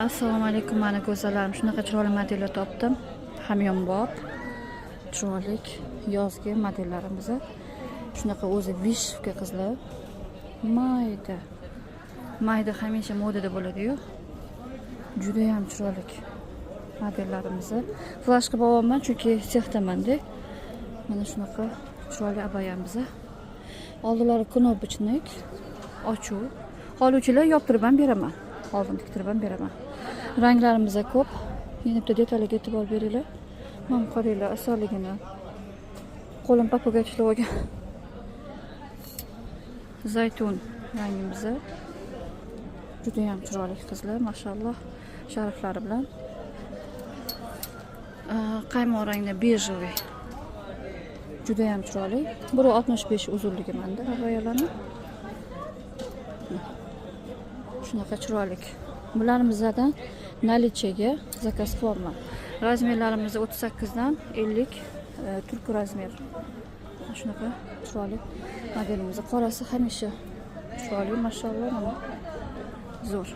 Assalomu alaykum, mana go'zallarim. Shunaqa chiroyli modellar topdim. Hamyonbop, chiroyli yozgi modellarimiz. Shunaqa o'zi vishka qizlar. Mayda hamisha modada bo'ladi-yu. Juda ham chiroyli modellarimiz. Flash qilib olaman chunki sexdaman-da. Mana shunaqa chiroyli abayamiz. Oldilari knopочник, ochuv. Oluvchilar yoptirib ham beraman. Oldin tiktirib ham beraman. Ranglarimiz ko'p. Yana bitta detalga e'tibor beringlar. Mana qaranglar, asalligini. Qo'lim papaga tishlab olgan. Zaytun rangimiz. Juda ham chiroyli qizlar, mashalloh. Shariflari bilan. Qaymoq rangda bejevый. Juda ham chiroyli. 1.65 uzunligi menda abayalarning. Shunaqa chiroyli. Bularimizddan nalichega zakaz qilyapman. Razmerlarimiz 38 dan 50 turk razmer. Shunaqa chiroyli modelimiz. Qorasi hamisha chiroyli, mashalloh. Zo'r.